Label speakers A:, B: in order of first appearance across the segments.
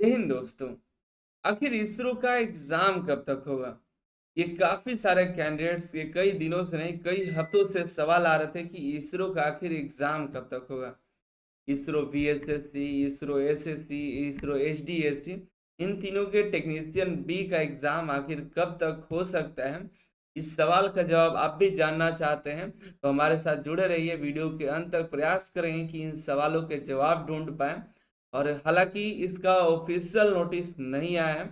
A: जय हिंद दोस्तों। आखिर इसरो का एग्जाम कब तक होगा? ये काफी सारे कैंडिडेट्स के कई दिनों से नहीं कई हफ्तों से सवाल आ रहे थे कि इसरो का आखिर एग्जाम कब तक होगा। इसरो वीएसएससी, इसरो एसएससी, इसरो एचडीएससी, इन तीनों के टेक्नीशियन बी का एग्जाम आखिर कब तक हो सकता है? इस सवाल का जवाब आप भी जानना चाहते हैं तो हमारे साथ जुड़े रहिए। वीडियो के अंत तक प्रयास करेंगे कि इन सवालों के जवाब ढूंढ पाए। और हालांकि इसका ऑफिशियल नोटिस नहीं आया है,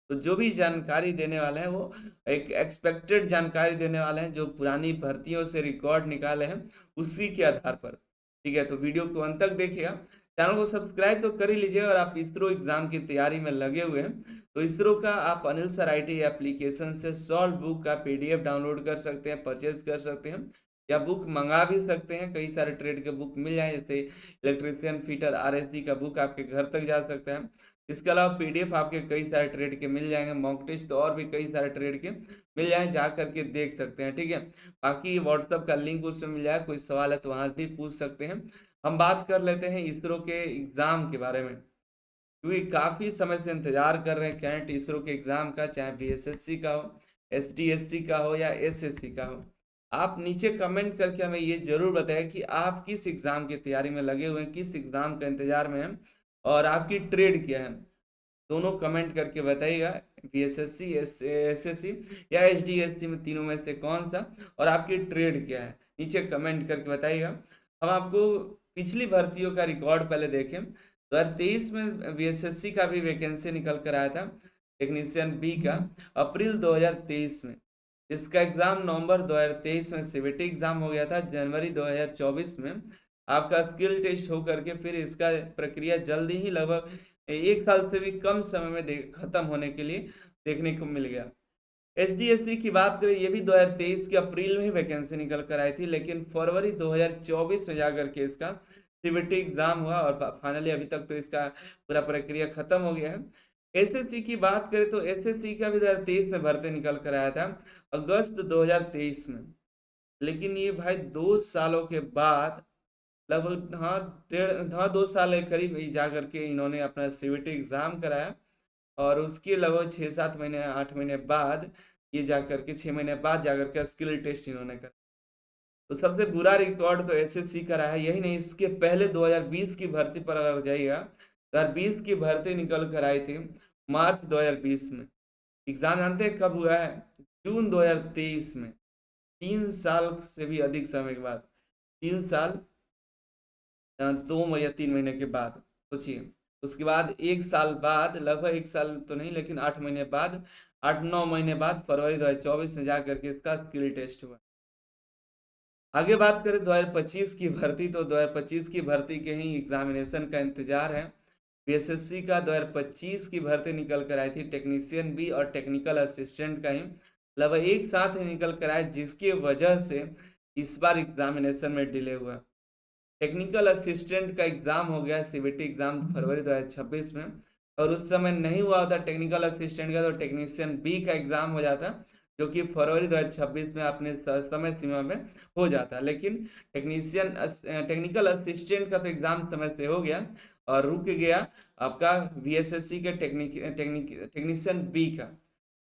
A: तो जो भी जानकारी देने वाले हैं वो एक एक्सपेक्टेड जानकारी देने वाले हैं, जो पुरानी भर्तियों से रिकॉर्ड निकाले हैं उसी के आधार पर। ठीक है, तो वीडियो को अंत तक देखिएगा। चैनल को सब्सक्राइब तो कर ही लीजिए। और आप इसरो एग्जाम की तैयारी में लगे हुए हैं तो इसरो का आप अनिल सर IT एप्लीकेशन से सॉल्व बुक का PDF डाउनलोड कर सकते हैं, परचेज कर सकते हैं, या बुक मंगा भी सकते हैं। कई सारे ट्रेड के बुक मिल जाए, जैसे इलेक्ट्रीशियन फिटर RSD का बुक आपके घर तक जा सकता है। इसके अलावा PDF आपके कई सारे ट्रेड के मिल जाएंगे, मॉक टेस्ट और भी कई सारे ट्रेड के मिल जाए, जा करके देख सकते हैं। ठीक है, बाकी व्हाट्सअप का लिंक उसमें मिल जाए, कोई सवाल है तो वहां भी पूछ सकते हैं। हम बात कर लेते हैं इसरो के एग्जाम के बारे में, क्योंकि काफी समय से इंतजार कर रहे हैं कैंट इसरो के एग्जाम का, चाहे VSSC का हो, SDST का हो या SSC का हो। आप नीचे कमेंट करके हमें ये जरूर बताएं कि आप किस एग्जाम की तैयारी में लगे हुए हैं, किस एग्जाम का इंतजार में हैं, और आपकी ट्रेड क्या है। दोनों कमेंट करके बताइएगा, VSSC, SSC या SDST में तीनों में से कौन सा, और आपकी ट्रेड क्या है, नीचे कमेंट करके बताइएगा। हम आपको पिछली भर्तियों का रिकॉर्ड पहले देखें। 2023 में VSSC का भी वैकेंसी निकल कर आया था, टेक्नीशियन बी का, अप्रैल 2023 में। इसका एग्जाम नवंबर 2023 में CBT एग्जाम हो गया था। जनवरी 2024 में आपका स्किल टेस्ट हो करके फिर इसका प्रक्रिया जल्दी ही, लगभग 1 साल से भी कम समय में खत्म होने के लिए देखने को मिल गया। SDSC की बात करें, ये भी 2023 के अप्रैल में ही वैकेंसी निकल कर आई थी, लेकिन फरवरी 2024 में जाकर के इसका CBT एग्जाम हुआ, और फाइनली अभी तक तो इसका पूरा प्रक्रिया खत्म हो गया है। SSC की बात करें तो SSC का भी 2023 में भर्ती निकल कर आया था, अगस्त 2023 में। लेकिन ये भाई 2 सालों के बाद, लगभग हाँ 2 साल के करीब जा करके इन्होंने अपना CBT एग्जाम कराया, और उसके लगभग 6-7 महीने 8 महीने बाद ये जा करके 6 महीने बाद जा करके स्किल टेस्ट इन्होंने करा। तो सबसे बुरा रिकॉर्ड तो SSC का रहा है। यही नहीं, इसके पहले 2020 की भर्ती पर अगर जाइएगा, 2020 की भर्ती निकल कर आई थी मार्च 2020 में। एग्जाम जानते हैं कब हुआ है? जून 2023 में। 3 साल से भी अधिक समय के बाद, 3 साल 2 या 3 महीने के बाद, सोचिए। उसके बाद 1 साल बाद, लगभग 1 साल तो नहीं लेकिन 8 महीने बाद, 8-9 महीने बाद, फरवरी 2024 में जा करके इसका स्किल टेस्ट हुआ। आगे बात करें 2025 की भर्ती, तो 2025 की भर्ती के ही एग्जामिनेशन का इंतजार है। VSSC का 2025 की भर्ती निकल कर आई थी, टेक्नीशियन बी और टेक्निकल असिस्टेंट का ही लगभग एक साथ ही निकल कर आया, जिसकी वजह से इस बार एग्जामिनेशन में डिले हुआ। टेक्निकल असिस्टेंट का एग्जाम हो गया CBT एग्जाम फरवरी 2026 में, और उस समय नहीं हुआ होता टेक्निकल असिस्टेंट का, तो टेक्नीशियन बी का एग्जाम हो जाता, जो कि फरवरी 2026 में अपने समय सीमा में हो जाता। लेकिन टेक्निकल असिस्टेंट का तो एग्जाम समय से हो गया, और रुक गया आपका VSSC के टेक्नीशियन बी का।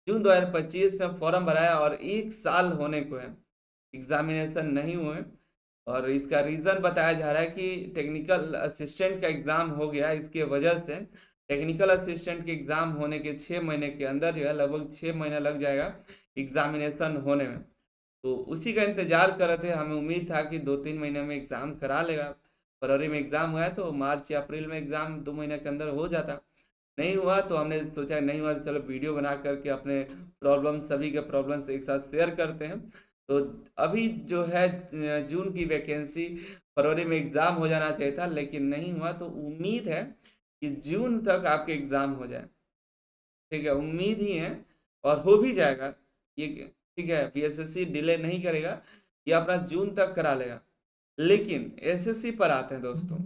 A: जून 2025 में फॉर्म भराया, और 1 साल होने को है, एग्जामिनेशन नहीं हुए। और इसका रीज़न बताया जा रहा है कि टेक्निकल असिस्टेंट का एग्ज़ाम हो गया, इसके वजह से टेक्निकल असिस्टेंट के एग्ज़ाम होने के 6 महीने के अंदर जो है, लगभग 6 महीना लग जाएगा एग्जामिनेशन होने में। तो उसी का इंतजार कर रहे थे। हमें उम्मीद था कि 2-3 महीने में एग्ज़ाम करा लेगा। फरवरी में एग्ज़ाम हुआ है तो मार्च या अप्रैल में एग्ज़ाम 2 महीने के अंदर हो जाता। नहीं हुआ तो हमने सोचा नहीं हुआ तो चलो वीडियो बना करके अपने प्रॉब्लम, सभी के प्रॉब्लम्स एक साथ शेयर करते हैं। तो अभी जो है जून की वैकेंसी, फरवरी में एग्ज़ाम हो जाना चाहिए था, लेकिन नहीं हुआ। तो उम्मीद है कि जून तक आपके एग्ज़ाम हो जाए। ठीक है, उम्मीद ही है, और हो भी जाएगा ये। ठीक है, VSSC डिले नहीं करेगा, ये अपना जून तक करा लेगा। लेकिन SSC पर आते हैं दोस्तों।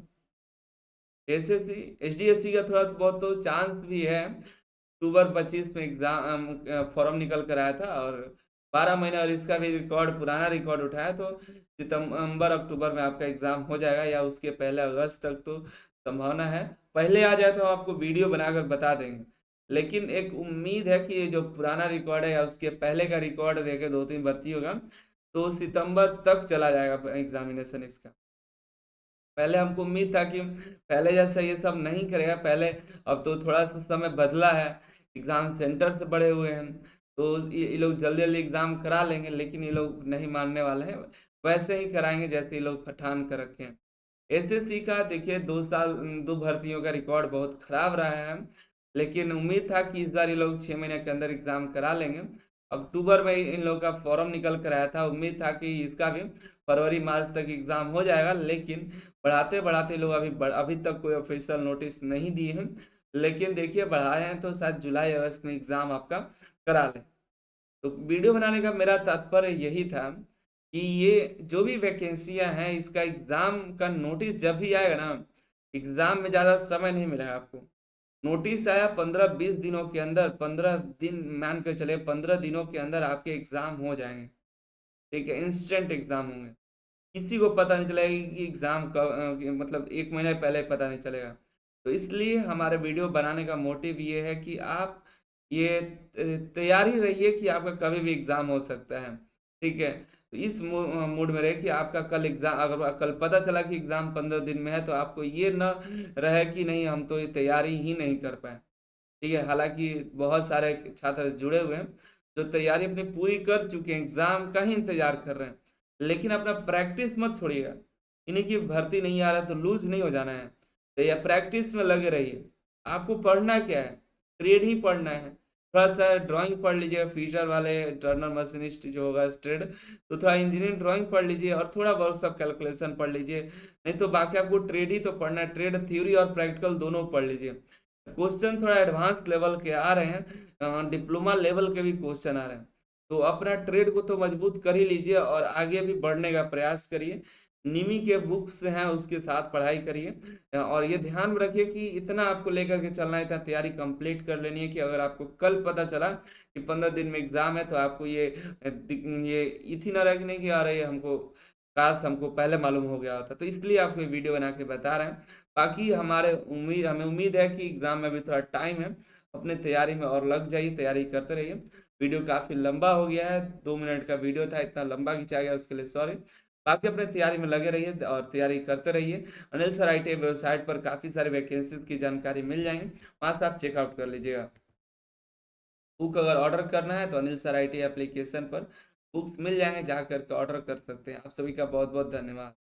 A: SSC HDSC का थोड़ा बहुत तो चांस भी है। अक्टूबर 25 में एग्जाम फॉर्म निकल कर आया था, और 12 महीने, और इसका भी रिकॉर्ड, पुराना रिकॉर्ड उठाया, तो सितंबर अक्टूबर में आपका एग्जाम हो जाएगा, या उसके पहले अगस्त तक तो संभावना है। पहले आ जाए तो हम आपको वीडियो बनाकर बता देंगे, लेकिन एक उम्मीद है कि ये जो पुराना रिकॉर्ड है या उसके पहले का रिकॉर्ड देके 2-3 भर्ती होगा तो सितंबर तक चला जाएगा एग्जामिनेशन इसका। पहले हमको उम्मीद था कि पहले जैसा ये सब नहीं करेगा पहले, अब तो थोड़ा सा समय बदला है, एग्जाम सेंटर से बड़े हुए हैं, तो ये लोग जल्दी जल्दी एग्जाम करा लेंगे, लेकिन ये लोग नहीं मानने वाले हैं, वैसे ही कराएंगे जैसे ये लोग ठान कर रखे हैं। एसएससी का देखिए 2 साल 2 भर्तियों का रिकॉर्ड बहुत खराब रहा है, लेकिन उम्मीद था कि इस बार ये लोग 6 महीने के अंदर एग्जाम करा लेंगे। अक्टूबर में इन लोगों का फॉर्म निकल कर आया था, उम्मीद था कि इसका भी फरवरी मार्च तक एग्जाम हो जाएगा, लेकिन बढ़ाते बढ़ाते लोग अभी तक कोई ऑफिशियल नोटिस नहीं दिए हैं। लेकिन देखिए बढ़ाए हैं तो शायद जुलाई अगस्त में एग्जाम आपका करा लें। तो वीडियो बनाने का मेरा तात्पर्य यही था कि ये जो भी वैकेंसियां हैं इसका एग्जाम का नोटिस जब भी आएगा ना, एग्जाम में ज़्यादा समय नहीं मिलेगा आपको। नोटिस आया 15-20 दिनों के अंदर, 15 दिन मान के चले, 15 दिनों के अंदर आपके एग्जाम हो जाएंगे। ठीक है, इंस्टेंट एग्जाम होंगे, किसी को पता नहीं चलेगा कि एग्जाम कब, मतलब 1 महीने पहले पता नहीं चलेगा। तो इसलिए हमारे वीडियो बनाने का मोटिव ये है कि आप ये तैयारी रहिए कि आपका कभी भी एग्जाम हो सकता है। ठीक है, तो इस मूड में रहे कि आपका कल एग्जाम, अगर कल पता चला कि एग्जाम 15 दिन में है तो आपको ये न रहे कि नहीं हम तो ये तैयारी ही नहीं कर पाए। ठीक है, हालांकि बहुत सारे छात्र जुड़े हुए हैं जो तैयारी अपनी पूरी कर चुके हैं, एग्जाम का ही इंतजार कर रहे हैं, लेकिन अपना प्रैक्टिस मत छोड़िएगा। इन्हीं की भर्ती नहीं आ रहा तो लूज नहीं हो जाना है, तो या प्रैक्टिस में लगे रहिए। आपको पढ़ना क्या है, ट्रेड ही पढ़ना है। थोड़ा सा ड्राइंग पढ़ लीजिए, फीचर वाले टर्नर मशीनिस्ट जो होगा ट्रेड, तो थोड़ा इंजीनियरिंग ड्राइंग पढ़ लीजिए और थोड़ा बहुत सब कैलकुलेशन पढ़ लीजिए। नहीं तो बाकी आपको ट्रेड ही तो पढ़ना है, ट्रेड थ्योरी और प्रैक्टिकल दोनों पढ़ लीजिए। क्वेश्चन थोड़ा एडवांस लेवल के आ रहे हैं, डिप्लोमा लेवल के भी क्वेश्चन आ रहे हैं, तो अपना ट्रेड को तो मजबूत कर ही लीजिए और आगे भी बढ़ने का प्रयास करिए। निमी के बुक्स हैं उसके साथ पढ़ाई करिए, और ये ध्यान में रखिए कि इतना आपको लेकर के चलना है, इतना तैयारी कंप्लीट कर लेनी है कि अगर आपको कल पता चला कि 15 दिन में एग्जाम है तो आपको ये इथी ना रखने की आ रही है, हमको काश हमको पहले मालूम हो गया होता। तो इसलिए आपको ये वीडियो बना के बता रहे हैं। बाकी हमें उम्मीद है कि एग्जाम में भी थोड़ा टाइम है, अपने तैयारी में और लग जाइए, तैयारी करते रहिए। वीडियो काफी लंबा हो गया है, 2 मिनट का वीडियो था, इतना लंबा खिंचा गया उसके लिए सॉरी। बाकी अपने तैयारी में लगे रहिए और तैयारी करते रहिए। अनिल सर आईटी वेबसाइट पर काफी सारे वैकेंसीज की जानकारी मिल जाएंगे, वहां से आप चेकआउट कर लीजिएगा। बुक अगर ऑर्डर करना है तो अनिल सर आईटी एप्लीकेशन पर बुक्स मिल जाएंगे, जा करके ऑर्डर कर सकते हैं। आप सभी का बहुत बहुत धन्यवाद।